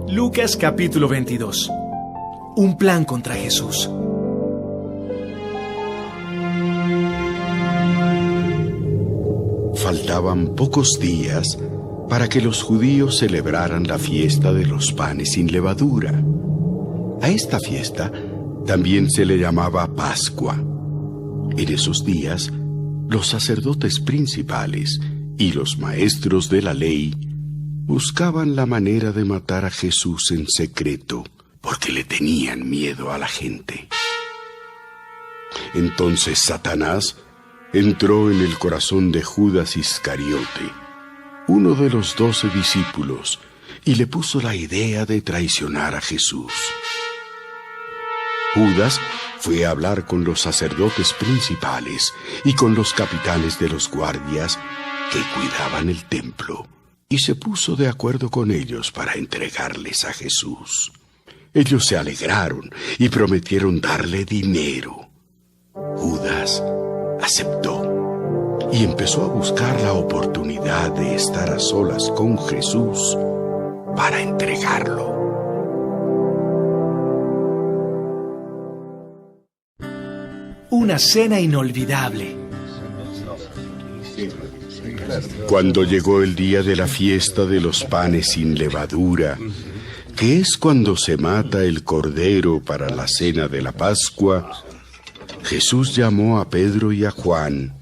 Lucas capítulo 22. Un plan contra Jesús. Faltaban pocos días para que los judíos celebraran la fiesta de los panes sin levadura. A esta fiesta también se le llamaba Pascua. En esos días, los sacerdotes principales y los maestros de la ley buscaban la manera de matar a Jesús en secreto, porque le tenían miedo a la gente. Entonces Satanás entró en el corazón de Judas Iscariote, uno de los 12 discípulos, y le puso la idea de traicionar a Jesús. Judas fue a hablar con los sacerdotes principales y con los capitanes de los guardias que cuidaban el templo, y se puso de acuerdo con ellos para entregarles a Jesús. Ellos se alegraron y prometieron darle dinero. Judas aceptó y empezó a buscar la oportunidad de estar a solas con Jesús para entregarlo. Una cena inolvidable. Cuando llegó el día de la fiesta de los panes sin levadura, que es cuando se mata el cordero para la cena de la Pascua, Jesús llamó a Pedro y a Juan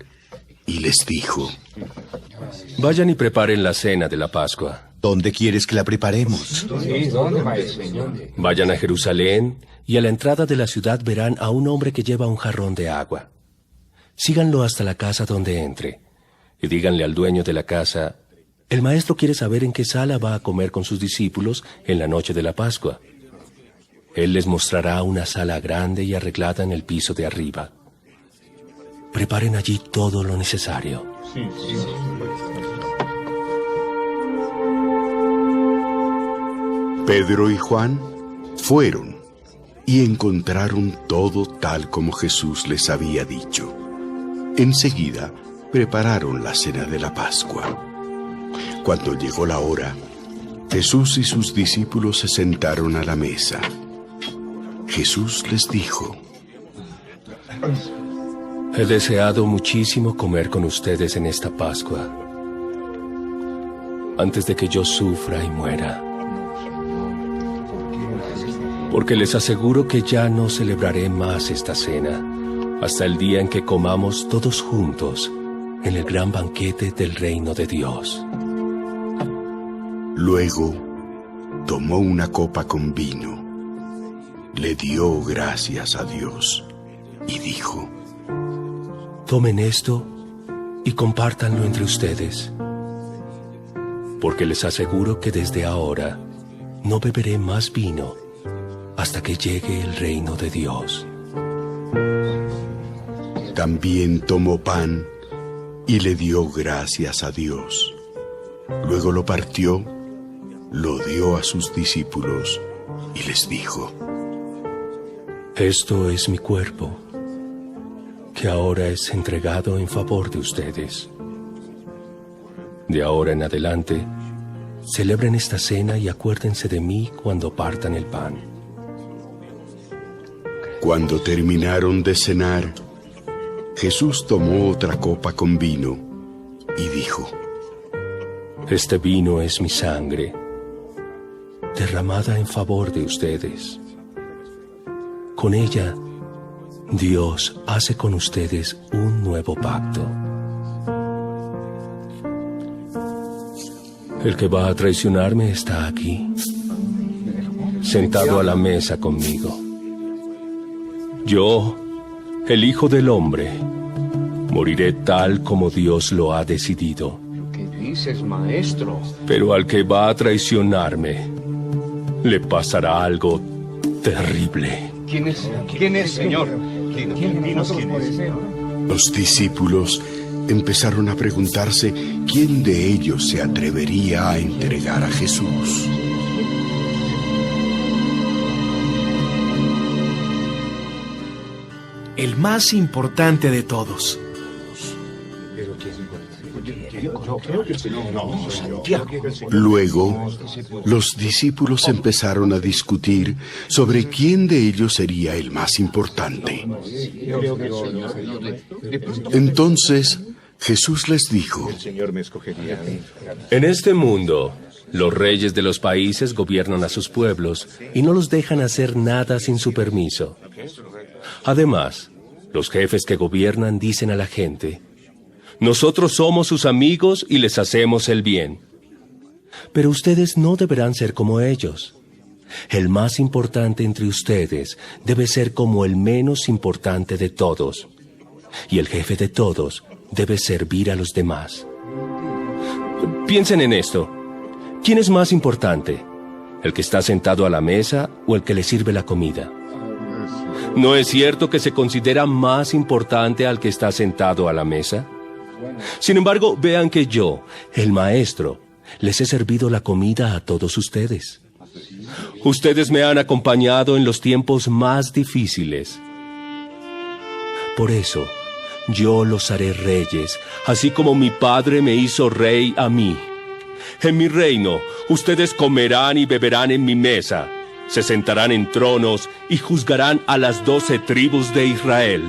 y les dijo: Vayan y preparen la cena de la Pascua. ¿Dónde quieres que la preparemos? Vayan a Jerusalén y a la entrada de la ciudad verán a un hombre que lleva un jarrón de agua. Síganlo hasta la casa donde entre y díganle al dueño de la casa: el maestro quiere saber en qué sala va a comer con sus discípulos en la noche de la Pascua. Él les mostrará una sala grande y arreglada en el piso de arriba. Preparen allí todo lo necesario. Pedro y Juan fueron y encontraron todo tal como Jesús les había dicho. Enseguida prepararon la cena de la Pascua. Cuando llegó la hora, Jesús y sus discípulos se sentaron a la mesa. Jesús les dijo: He deseado muchísimo comer con ustedes en esta Pascua, antes de que yo sufra y muera. Porque les aseguro que ya no celebraré más esta cena hasta el día en que comamos todos juntos en el gran banquete del reino de Dios. Luego tomó una copa con vino, le dio gracias a Dios y dijo: Tomen esto y compártanlo entre ustedes, porque les aseguro que desde ahora no beberé más vino hasta que llegue el reino de Dios. También tomó pan y le dio gracias a Dios. Luego lo partió, lo dio a sus discípulos y les dijo: Esto es mi cuerpo, que ahora es entregado en favor de ustedes. De ahora en adelante, celebren esta cena y acuérdense de mí cuando partan el pan. Cuando terminaron de cenar, Jesús tomó otra copa con vino y dijo: Este vino es mi sangre, derramada en favor de ustedes. Con ella, Dios hace con ustedes un nuevo pacto. El que va a traicionarme está aquí, sentado a la mesa conmigo. Yo, el Hijo del Hombre, moriré tal como Dios lo ha decidido. ¿Qué dices, maestro? Pero al que va a traicionarme, le pasará algo terrible. ¿Quién es, Señor? Dinos quién es. Los discípulos empezaron a preguntarse quién de ellos se atrevería a entregar a Jesús. El más importante de todos. Luego, los discípulos empezaron a discutir sobre quién de ellos sería el más importante. Entonces, Jesús les dijo: En este mundo, los reyes de los países gobiernan a sus pueblos y no los dejan hacer nada sin su permiso. Además, los jefes que gobiernan dicen a la gente: nosotros somos sus amigos y les hacemos el bien. Pero ustedes no deberán ser como ellos. El más importante entre ustedes debe ser como el menos importante de todos. Y el jefe de todos debe servir a los demás. Piensen en esto. ¿Quién es más importante? ¿El que está sentado a la mesa o el que le sirve la comida? ¿No es cierto que se considera más importante al que está sentado a la mesa? Sin embargo, vean que yo, el maestro, les he servido la comida a todos ustedes. Ustedes me han acompañado en los tiempos más difíciles. Por eso, yo los haré reyes, así como mi Padre me hizo rey a mí. En mi reino, ustedes comerán y beberán en mi mesa, se sentarán en tronos y juzgarán a las 12 tribus de Israel.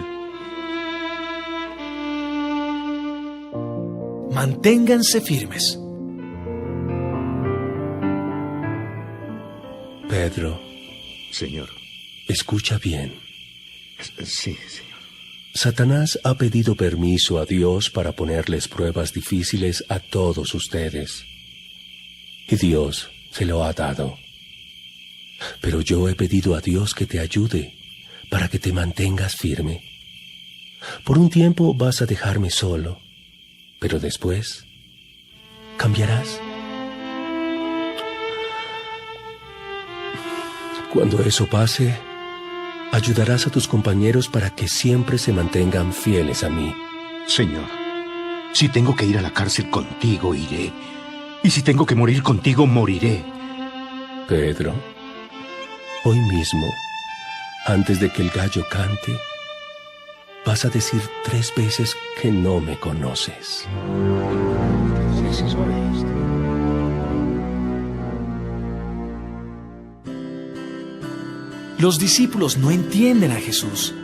Manténganse firmes. Pedro, Señor. escucha bien. Sí, Señor. Satanás ha pedido permiso a Dios para ponerles pruebas difíciles a todos ustedes. Y Dios se lo ha dado. Pero yo he pedido a Dios que te ayude para que te mantengas firme. Por un tiempo vas a dejarme solo, pero después cambiarás. Cuando eso pase, ayudarás a tus compañeros para que siempre se mantengan fieles a mí. Señor, si tengo que ir a la cárcel contigo, iré. Y si tengo que morir contigo, moriré. Pedro, hoy mismo, antes de que el gallo cante, vas a decir 3 veces que no me conoces. Los discípulos no entienden a Jesús.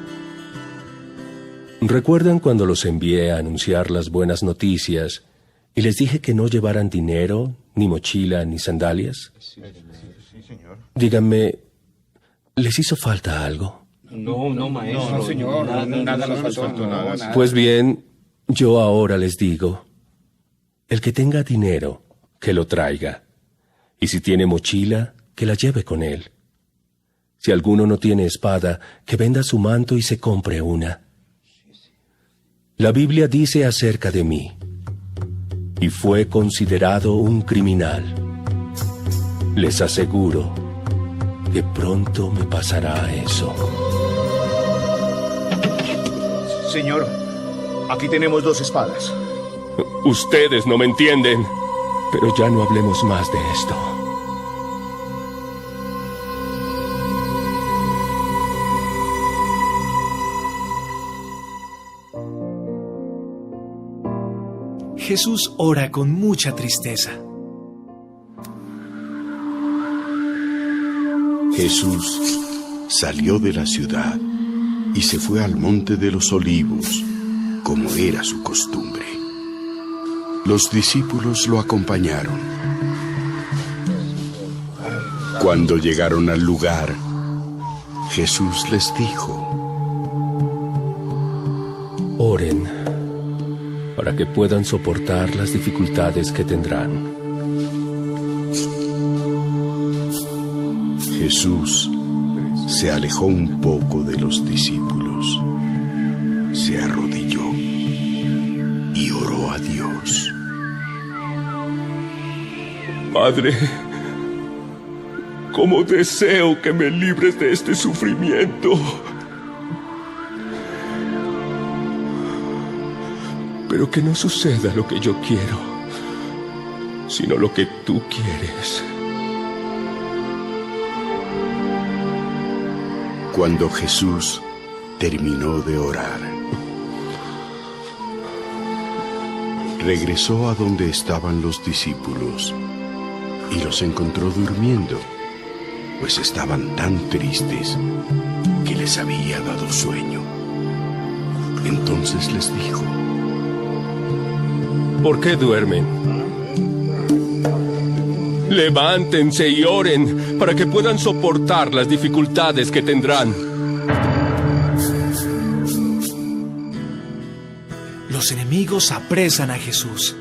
¿Recuerdan cuando los envié a anunciar las buenas noticias y les dije que no llevaran dinero, ni mochila, ni sandalias? Sí, señor. Díganme, ¿les hizo falta algo? No, maestro. No, señor. Nada nos faltó, nada. Pues bien, yo ahora les digo, el que tenga dinero, que lo traiga. Y si tiene mochila, que la lleve con él. Si alguno no tiene espada, que venda su manto y se compre una. La Biblia dice acerca de mí: y fue considerado un criminal. Les aseguro que pronto me pasará eso. Señor, aquí tenemos 2 espadas. Ustedes no me entienden, pero ya no hablemos más de esto. Jesús ora con mucha tristeza. Jesús salió de la ciudad y se fue al monte de los Olivos, como era su costumbre. Los discípulos lo acompañaron. Cuando llegaron al lugar, Jesús les dijo: Oren para que puedan soportar las dificultades que tendrán. Jesús se alejó un poco de los discípulos, se arrodilló y oró a Dios. Padre, cómo deseo que me libres de este sufrimiento. Pero que no suceda lo que yo quiero, sino lo que tú quieres. Cuando Jesús terminó de orar, regresó a donde estaban los discípulos y los encontró durmiendo, pues estaban tan tristes que les había dado sueño. Entonces les dijo: ¿por qué duermen? Levántense y oren para que puedan soportar las dificultades que tendrán. Los enemigos apresan a Jesús.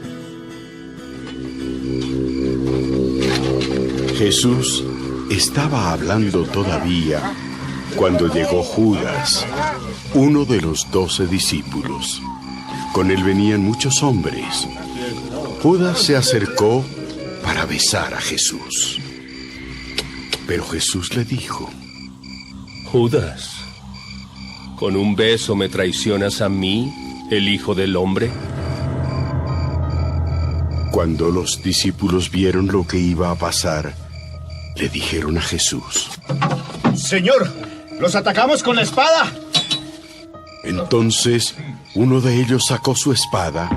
Jesús estaba hablando todavía cuando llegó Judas, uno de los 12 discípulos. Con él venían muchos hombres. Judas se acercó para besar a Jesús. Pero Jesús le dijo: Judas, ¿con un beso me traicionas a mí, el Hijo del Hombre? Cuando los discípulos vieron lo que iba a pasar, le dijeron a Jesús: Señor, los atacamos con la espada. Entonces, uno de ellos sacó su espada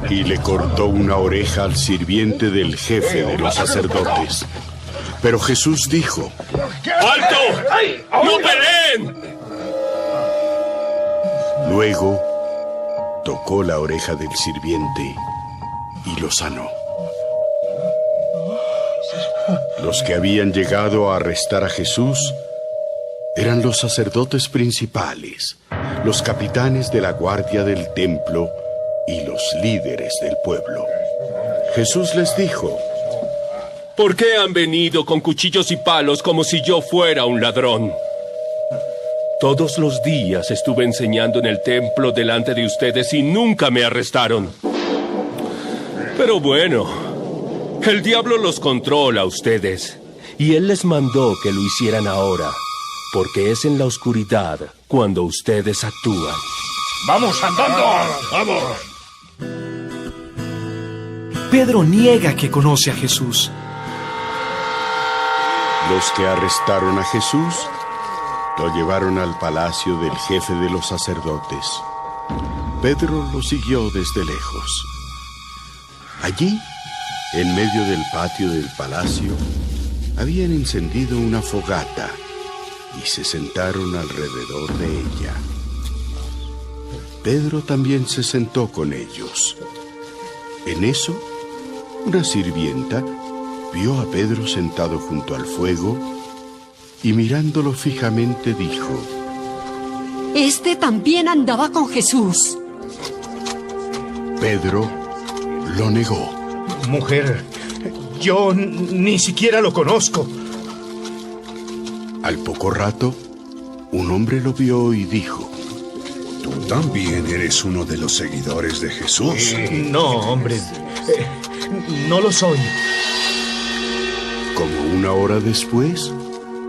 y le cortó una oreja al sirviente del jefe de los sacerdotes. Pero Jesús dijo: ¡Alto! ¡No peleen! Luego, tocó la oreja del sirviente y lo sanó. Los que habían llegado a arrestar a Jesús eran los sacerdotes principales, los capitanes de la guardia del templo y los líderes del pueblo. Jesús les dijo: ¿por qué han venido con cuchillos y palos como si yo fuera un ladrón? Todos los días estuve enseñando en el templo delante de ustedes y nunca me arrestaron. Pero bueno, el diablo los controla a ustedes y él les mandó que lo hicieran ahora, porque es en la oscuridad cuando ustedes actúan. ¡Vamos andando! ¡Vamos! Pedro niega que conoce a Jesús. Los que arrestaron a Jesús lo llevaron al palacio del jefe de los sacerdotes. Pedro lo siguió desde lejos. Allí, en medio del patio del palacio, habían encendido una fogata y se sentaron alrededor de ella. Pedro también se sentó con ellos. En eso, una sirvienta vio a Pedro sentado junto al fuego y mirándolo fijamente dijo: Este también andaba con Jesús. Pedro lo negó. Mujer, yo ni siquiera lo conozco. Al poco rato, un hombre lo vio y dijo: ¿tú también eres uno de los seguidores de Jesús? No, hombre, no lo soy. Como una hora después,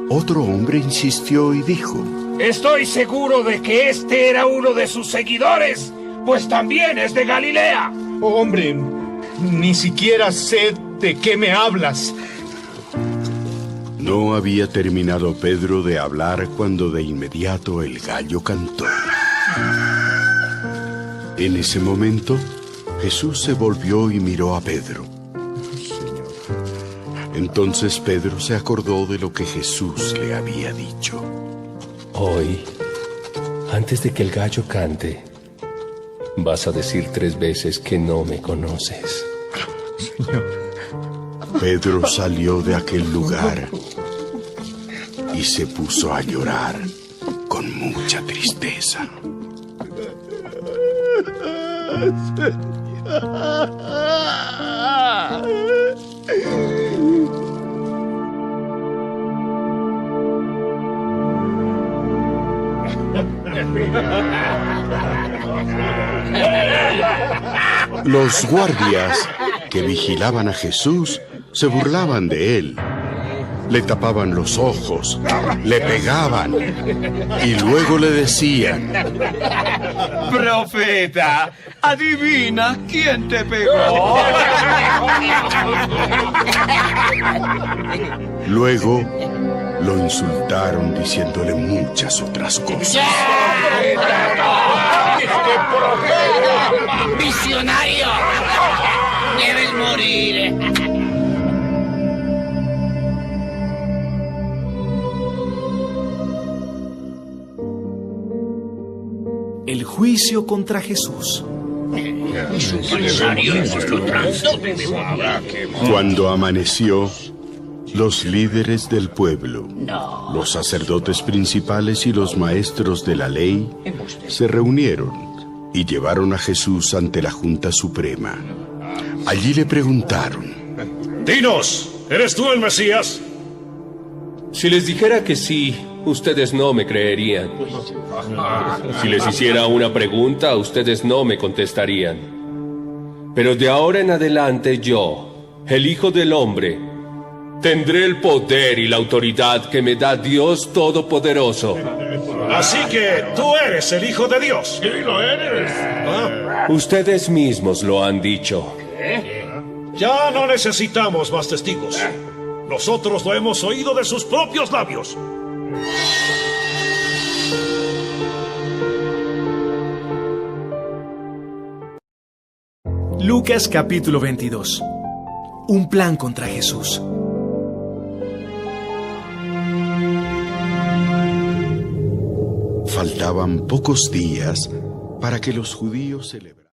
otro hombre insistió y dijo: estoy seguro de que este era uno de sus seguidores, pues también es de Galilea. Hombre, ni siquiera sé de qué me hablas. No había terminado Pedro de hablar cuando de inmediato el gallo cantó. En ese momento, Jesús se volvió y miró a Pedro. Entonces Pedro se acordó de lo que Jesús le había dicho. Hoy, antes de que el gallo cante, vas a decir 3 veces que no me conoces. Pedro salió de aquel lugar y se puso a llorar con mucha tristeza. Los guardias que vigilaban a Jesús se burlaban de él. Le tapaban los ojos, le pegaban y luego le decían: Profeta, adivina quién te pegó. Luego lo insultaron diciéndole muchas otras cosas. ¡Visionario! ¡Debes morir! El juicio contra Jesús. Cuando amaneció, los líderes del pueblo, los sacerdotes principales y los maestros de la ley se reunieron y llevaron a Jesús ante la Junta Suprema. Allí le preguntaron: Dinos, ¿eres tú el Mesías? Si les dijera que sí, ustedes no me creerían. Si les hiciera una pregunta, ustedes no me contestarían. Pero de ahora en adelante yo, el Hijo del Hombre, tendré el poder y la autoridad que me da Dios Todopoderoso. Así que tú eres el Hijo de Dios. Sí, lo eres. Ustedes mismos lo han dicho. Ya no necesitamos más testigos. Nosotros lo hemos oído de sus propios labios. Lucas capítulo 22. Un plan contra Jesús. faltaban pocos días para que los judíos celebraran.